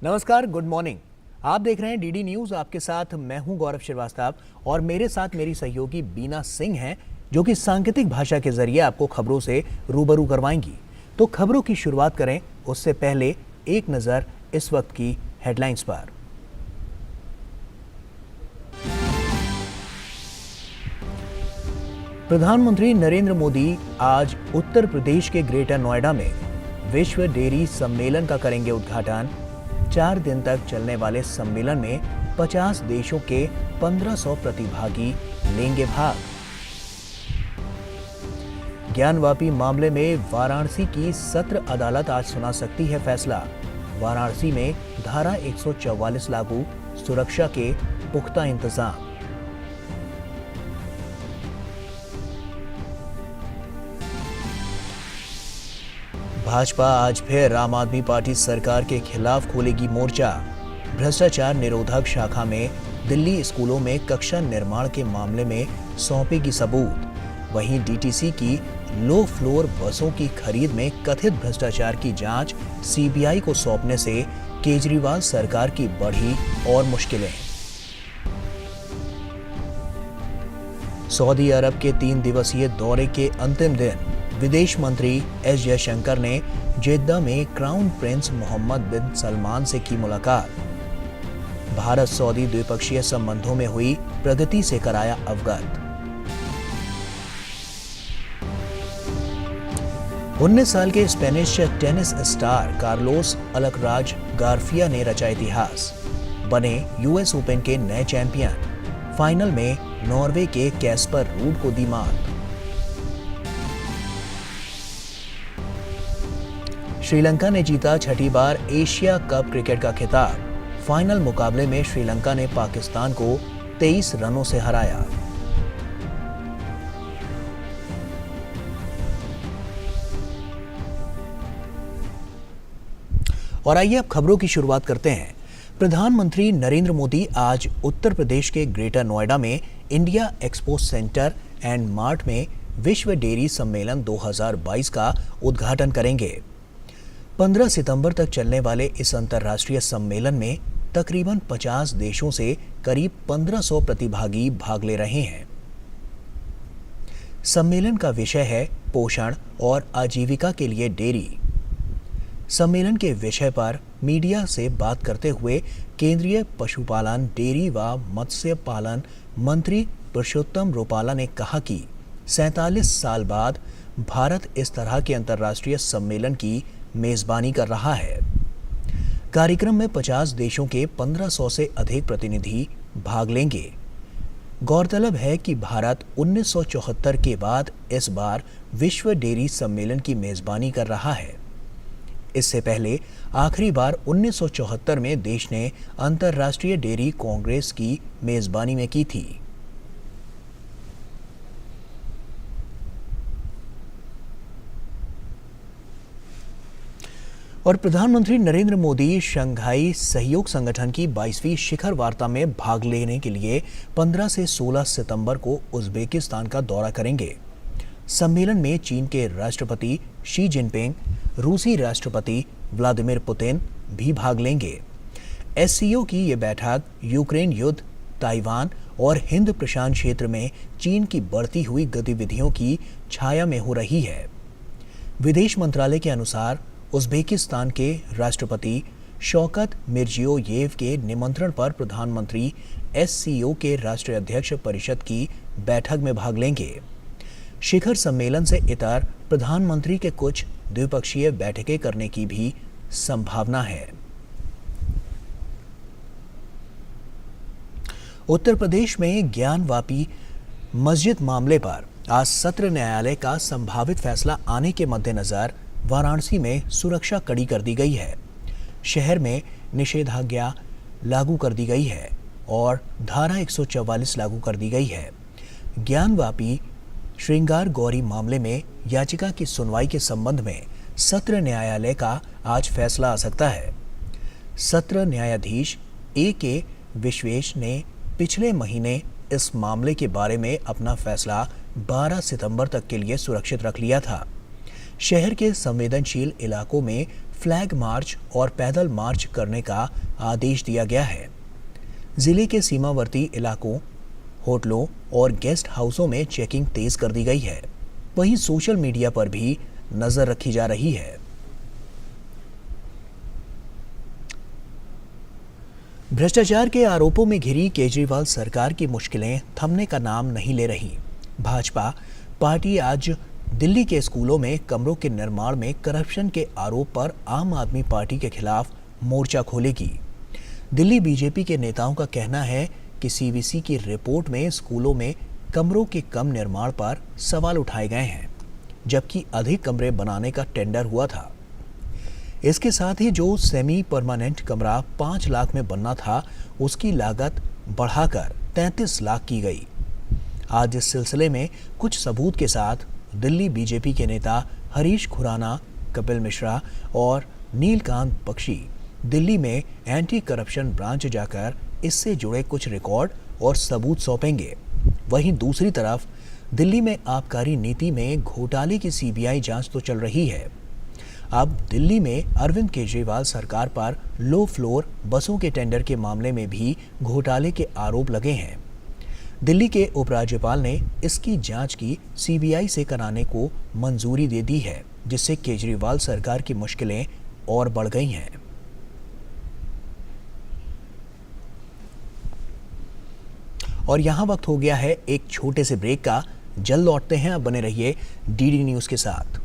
नमस्कार, good morning. आप देख रहे हैं डीडी न्यूज। आपके साथ मैं हूं गौरव श्रीवास्तव और मेरे साथ मेरी सहयोगी बीना सिंह हैं, जो कि सांकेतिक भाषा के जरिए आपको खबरों से रूबरू करवाएंगी। तो खबरों की शुरुआत करें उससे पहले एक नजर इस वक्त की हेडलाइंस पर। प्रधानमंत्री नरेंद्र मोदी आज उत्तर प्रदेश के ग्रेटर नोएडा में विश्व डेयरी सम्मेलन का करेंगे उद्घाटन। 4 दिन तक चलने वाले सम्मेलन में 50 देशों के 1500 प्रतिभागी लेंगे भाग। ज्ञानवापी मामले में वाराणसी की सत्र अदालत आज सुना सकती है फैसला। वाराणसी में धारा 144 लागू, सुरक्षा के पुख्ता इंतजाम। भाजपा आज फिर आम आदमी पार्टी सरकार के खिलाफ खोलेगी मोर्चा। भ्रष्टाचार निरोधक शाखा में दिल्ली स्कूलों में कक्षा निर्माण के मामले में सौंपेगी सबूत। वहीं डीटीसी की लो फ्लोर बसों की खरीद में कथित भ्रष्टाचार की जांच सीबीआई को सौंपने से केजरीवाल सरकार की बढ़ी और मुश्किलें। सऊदी अरब के 3 दिवसीय दौरे के अंतिम दिन विदेश मंत्री एस जयशंकर ने जेद्दा में क्राउन प्रिंस मोहम्मद बिन सलमान से की मुलाकात। भारत सऊदी द्विपक्षीय संबंधों में हुई प्रगति से कराया अवगत। 19 साल के Spanish tennis star Carlos Alcaraz Garfia ने रचा इतिहास, बने यूएस ओपन के नए चैंपियन। फाइनल में नॉर्वे के कैस्पर रूड को दी मात। श्रीलंका ने जीता 6ठी बार एशिया कप क्रिकेट का खिताब। फाइनल मुकाबले में श्रीलंका ने पाकिस्तान को 23 रनों से हराया। और आइए अब खबरों की शुरुआत करते हैं। प्रधानमंत्री नरेंद्र मोदी आज उत्तर प्रदेश के ग्रेटर नोएडा में India expo centre and mart में विश्व डेयरी सम्मेलन 2022 का उद्घाटन करेंगे। 15 सितंबर तक चलने वाले इस अंतर्राष्ट्रीय सम्मेलन में तकरीबन 50 देशों से करीब 1500 प्रतिभागी भाग ले रहे हैं। सम्मेलन का विषय है पोषण और आजीविका के लिए डेयरी। सम्मेलन के विषय पर मीडिया से बात करते हुए केंद्रीय पशुपालन, डेयरी व मत्स्य पालन मंत्री पुरुषोत्तम रुपाला ने कहा कि 47 साल बाद भारत इस तरह के अंतर्राष्ट्रीय सम्मेलन की मेजबानी कर रहा है। कार्यक्रम में 50 देशों के 1500 से अधिक प्रतिनिधि भाग लेंगे। गौरतलब है कि भारत 1974 के बाद इस बार विश्व डेयरी सम्मेलन की मेजबानी कर रहा है। इससे पहले आखिरी बार 1974 में देश ने अंतर्राष्ट्रीय डेयरी कांग्रेस की मेजबानी में की थी। और प्रधानमंत्री नरेंद्र मोदी शंघाई सहयोग संगठन की 22वीं शिखर वार्ता में भाग लेने के लिए 15 से 16 सितंबर को उज़्बेकिस्तान का दौरा करेंगे। सम्मेलन में चीन के राष्ट्रपति शी जिनपिंग, रूसी राष्ट्रपति व्लादिमीर पुतिन भी भाग लेंगे। एससीओ की ये बैठक यूक्रेन युद्ध, ताइवान और हिंद प्रशांत क्षेत्र में चीन की बढ़ती हुई गतिविधियों की छाया में हो रही है। विदेश मंत्रालय के अनुसार उज़्बेकिस्तान के राष्ट्रपति शौकत मिर्जियोयेव के निमंत्रण पर प्रधानमंत्री एससीओ के राष्ट्रीय अध्यक्ष परिषद की बैठक में भाग लेंगे। शिखर सम्मेलन से इतर प्रधानमंत्री के कुछ द्विपक्षीय बैठकें करने की भी संभावना है। उत्तर प्रदेश में ज्ञानवापी मस्जिद मामले पर आज सत्र न्यायालय का संभावित फैसला आने के मद्देनजर वाराणसी में सुरक्षा कड़ी कर दी गई है। शहर में निषेधाज्ञा लागू कर दी गई है और धारा 144 लागू कर दी गई है। ज्ञानवापी श्रृंगार गौरी मामले में याचिका की सुनवाई के संबंध में सत्र न्यायालय का आज फैसला आ सकता है। सत्र न्यायाधीश ए.के. विश्वेश ने पिछले महीने इस मामले के बारे में अपना फैसला 12 सितंबर तक के लिए सुरक्षित रख लिया था। शहर के संवेदनशील इलाकों में फ्लैग मार्च और पैदल मार्च करने का आदेश दिया गया है। जिले के सीमावर्ती इलाकों, होटलों और गेस्ट हाउसों में चेकिंग तेज कर दी गई है। वहीं सोशल मीडिया पर भी नजर रखी जा रही है। भ्रष्टाचार के आरोपों में घिरी केजरीवाल सरकार की मुश्किलें थमने का नाम नहीं ले रही। भाजपा पार्टी आज दिल्ली के स्कूलों में कमरों के निर्माण में करप्शन के आरोप पर आम आदमी पार्टी के खिलाफ मोर्चा खोलेगी। दिल्ली बीजेपी के नेताओं का कहना है कि सीवीसी की रिपोर्ट में स्कूलों में कमरों के कम निर्माण पर सवाल उठाए गए हैं, जबकि अधिक कमरे बनाने का टेंडर हुआ था। इसके साथ ही जो सेमी परमानेंट कमरा 5 लाख में बनना था, उसकी लागत बढ़ाकर 33 लाख की गई। आज इस सिलसिले में कुछ सबूत के साथ दिल्ली बीजेपी के नेता हरीश खुराना, कपिल मिश्रा और नीलकांत बख्शी दिल्ली में एंटी करप्शन ब्रांच जाकर इससे जुड़े कुछ रिकॉर्ड और सबूत सौंपेंगे। वहीं दूसरी तरफ दिल्ली में आबकारी नीति में घोटाले की सीबीआई जांच तो चल रही है। अब दिल्ली में अरविंद केजरीवाल सरकार पर लो फ्लोर बसों के टेंडर के मामले में भी घोटाले के आरोप लगे हैं। दिल्ली के उपराज्यपाल ने इसकी जांच की सीबीआई से कराने को मंजूरी दे दी है, जिससे केजरीवाल सरकार की मुश्किलें और बढ़ गई हैं। और यहाँ वक्त हो गया है एक छोटे से ब्रेक का। जल्द लौटते हैं, अब बने रहिए डीडी न्यूज के साथ।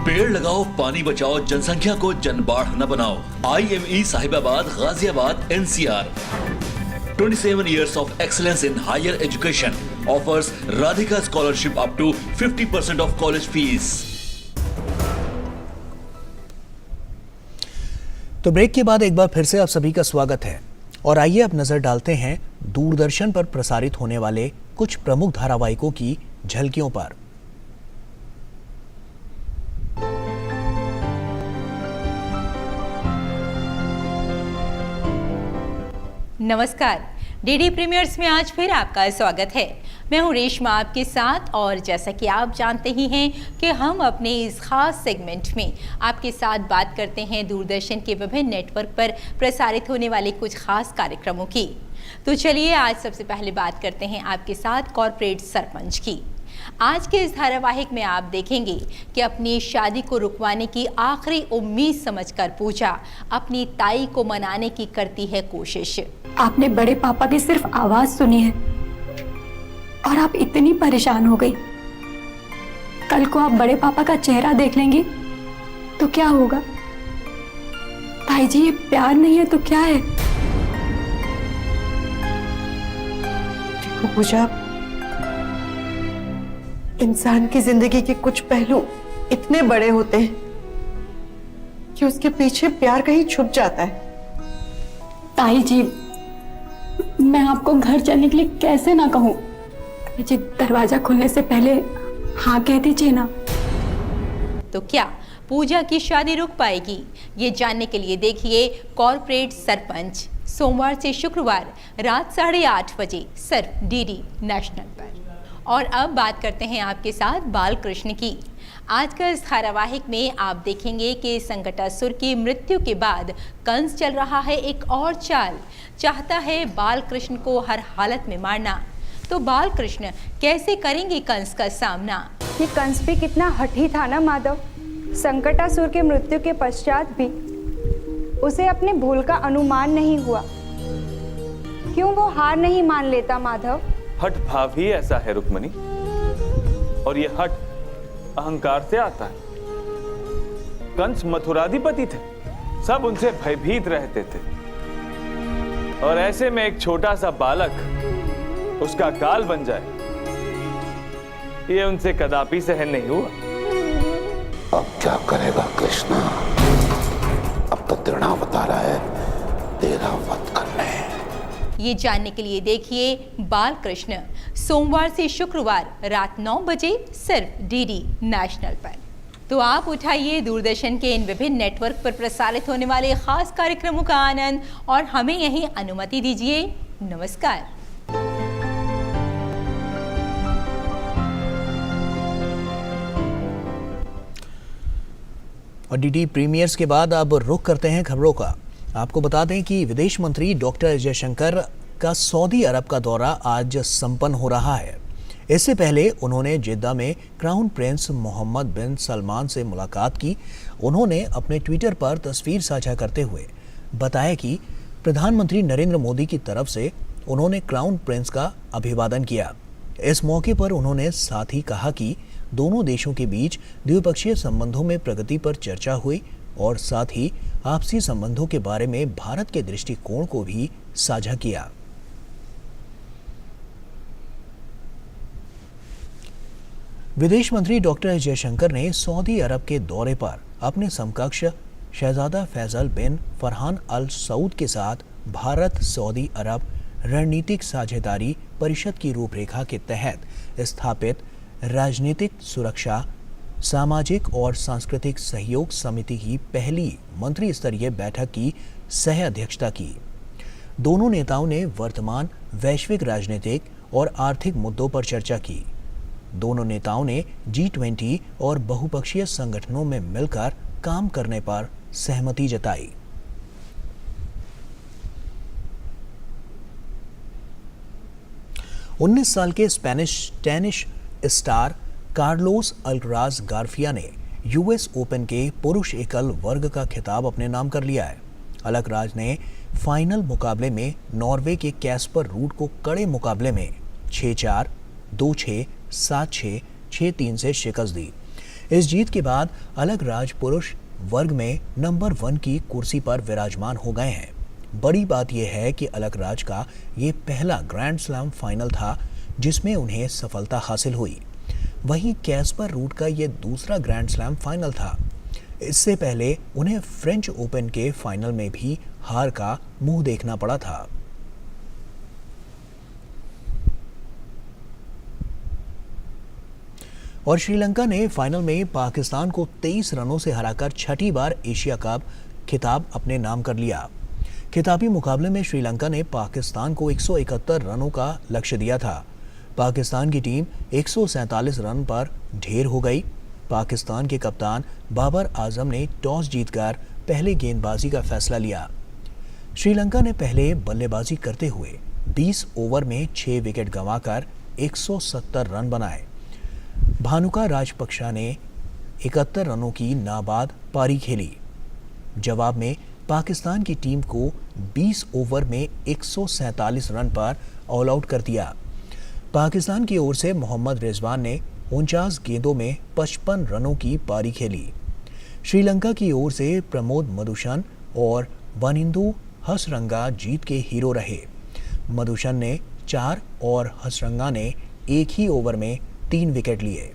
पेड़ लगाओ, पानी बचाओ, जनसंख्या को जनबाढ़ न बनाओ। IME Sahibabad, Ghaziabad, NCR 27 years of excellence in higher education offers Radhika scholarship up to 50% of college fees. तो ब्रेक के बाद एक बार फिर से आप सभी का स्वागत है और आइए अब नजर डालते हैं दूरदर्शन पर प्रसारित होने वाले कुछ प्रमुख धारावाहिकों की झलकियों पर। नमस्कार, डीडी प्रीमियर्स में आज फिर आपका स्वागत है। मैं हूं रेशमा आपके साथ और जैसा कि आप जानते ही हैं कि हम अपने इस खास सेगमेंट में आपके साथ बात करते हैं दूरदर्शन के विभिन्न नेटवर्क पर प्रसारित होने वाले कुछ खास कार्यक्रमों की। तो चलिए आज सबसे पहले बात करते हैं आपके साथ कॉर्पोरेट सरपंच की। आज के इस धारावाहिक में आप देखेंगे कि अपनी शादी को रुकवाने की आखिरी उम्मीद समझकर पूजा अपनी ताई को मनाने की करती है कोशिश। आपने बड़े पापा की सिर्फ आवाज सुनी है और आप इतनी परेशान हो गई। कल को आप बड़े पापा का चेहरा देख लेंगी तो क्या होगा? ताई जी, ये प्यार नहीं है तो क्या है? पूजा, इंसान की जिंदगी के कुछ पहलू इतने बड़े होते हैं कि उसके पीछे प्यार कहीं छुप जाता है। ताई जी, मैं आपको घर चलने के लिए कैसे ना कहूं? मुझे दरवाजा खुलने से पहले हाँ कह दीजिए ना। तो क्या पूजा की शादी रुक पाएगी? ये जानने के लिए देखिए कॉर्पोरेट सरपंच, सोमवार से शुक्रवार रात 8:30 बजे सिर्फ डीडी नेशनल पर। और अब बात करते हैं आपके साथ बाल कृष्ण की। आज का इस धारावाहिक में आप देखेंगे कि संकटासुर की मृत्यु के बाद कंस चल रहा है एक और चाल। चाहता है बाल कृष्ण को हर हालत में मारना। तो बाल कृष्ण कैसे करेंगे कंस का सामना? ये कंस भी कितना हठी था ना माधव। संकटासुर के मृत्यु के पश्चात भी उसे अपने भूल का अनुमान नहीं हुआ। क्यों वो हार नहीं मान लेता माधव? हठ भाव ही ऐसा है रुक्मणी, और ये हठ अहंकार से आता है। कंस मथुराधिपति थे, सब उनसे भयभीत रहते थे, और ऐसे में एक छोटा सा बालक उसका काल बन जाए, ये उनसे कदापि सहन नहीं हुआ। अब क्या करेगा कृष्णा? अब तो तृणावतार है तेरा वध करने। ये जानने के लिए देखिए बाल कृष्ण सोमवार से शुक्रवार रात 9 बजे सिर्फ डीडी नेशनल पर। तो आप उठाइए दूरदर्शन के इन विभिन्न नेटवर्क पर प्रसारित होने वाले खास कार्यक्रमों का आनंद और हमें यही अनुमति दीजिए। नमस्कार। और डीडी प्रीमियर्स के बाद अब रुख करते हैं खबरों का। आपको बता दें कि विदेश मंत्री डॉक्टर एस जयशंकर का सऊदी अरब का दौरा आज संपन्न हो रहा है। इससे पहले उन्होंने जिद्दा में क्राउन प्रिंस मोहम्मद बिन सलमान से मुलाकात की। उन्होंने अपने ट्विटर पर तस्वीर साझा करते हुए बताया कि प्रधानमंत्री नरेंद्र मोदी की तरफ से उन्होंने क्राउन प्रिंस का अभिवादन किया। इस मौके पर उन्होंने साथ ही कहा कि दोनों देशों के बीच द्विपक्षीय संबंधों में प्रगति पर चर्चा हुई और साथ ही आपसी संबंधों के बारे में भारत के दृष्टिकोण को भी साझा किया। विदेश मंत्री डॉक्टर एस जयशंकर ने सऊदी अरब के दौरे पर अपने समकक्ष शहजादा फैसल बिन फरहान अल सऊद के साथ भारत सऊदी अरब रणनीतिक साझेदारी परिषद की रूपरेखा के तहत स्थापित राजनीतिक सुरक्षा, सामाजिक और सांस्कृतिक सहयोग समिति की पहली मंत्री स्तरीय बैठक की सह अध्यक्षता की। दोनों नेताओं ने वर्तमान वैश्विक राजनीतिक और आर्थिक मुद्दों पर चर्चा की। दोनों नेताओं ने G20 और बहुपक्षीय संगठनों में मिलकर काम करने पर सहमति जताई। उन्नीस साल के Spanish tennis star Carlos Alcaraz Garfia ने यूएस ओपन के पुरुष एकल वर्ग का खिताब अपने नाम कर लिया है। अल्कराज ने फाइनल मुकाबले में नॉर्वे के कैस्पर रूड को कड़े मुकाबले में 6-4, 2-6, 7-6, 6-3 से शिकस्त दी। इस जीत के बाद अल्कराज पुरुष वर्ग में नंबर 1 की कुर्सी पर विराजमान हो गए हैं। बड़ी बात यह है कि अल्कराज का ये पहला ग्रैंड स्लैम फाइनल था जिसमें उन्हें सफलता हासिल हुई। वहीं कैस्पर रूड का ये दूसरा ग्रैंड स्लैम फाइनल था। इससे पहले उन्हें फ्रेंच ओपन के फाइनल में भी हार का मुंह देखना पड़ा था। और श्रीलंका ने फाइनल में पाकिस्तान को 23 रनों से हराकर छठी बार एशिया कप खिताब अपने नाम कर लिया। खिताबी मुकाबले में श्रीलंका ने पाकिस्तान को 171 रनों का लक्ष्य दिया था। पाकिस्तान की टीम 147 रन पर ढेर हो गई। पाकिस्तान के कप्तान बाबर आजम ने टॉस जीतकर पहले गेंदबाजी का फैसला लिया। श्रीलंका ने पहले बल्लेबाजी करते हुए 20 ओवर में 6 विकेट गंवाकर 170 रन बनाए। भानुका राजपक्षा ने 71 रनों की नाबाद पारी खेली। जवाब में पाकिस्तान की टीम को 20 ओवर में 147 रन पर ऑल आउट कर दिया। पाकिस्तान की ओर से मोहम्मद रिजवान ने 49 गेंदों में 55 रनों की पारी खेली। श्रीलंका की ओर से प्रमोद मधुशन और वनिंदु हसरंगा जीत के हीरो रहे। मधुशन ने 4 और हसरंगा ने एक ही ओवर में 3 विकेट लिए।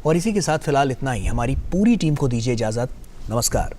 और इसी के साथ फिलहाल इतना ही। हमारी पूरी टीम को दीजिए इजाजत। नमस्कार।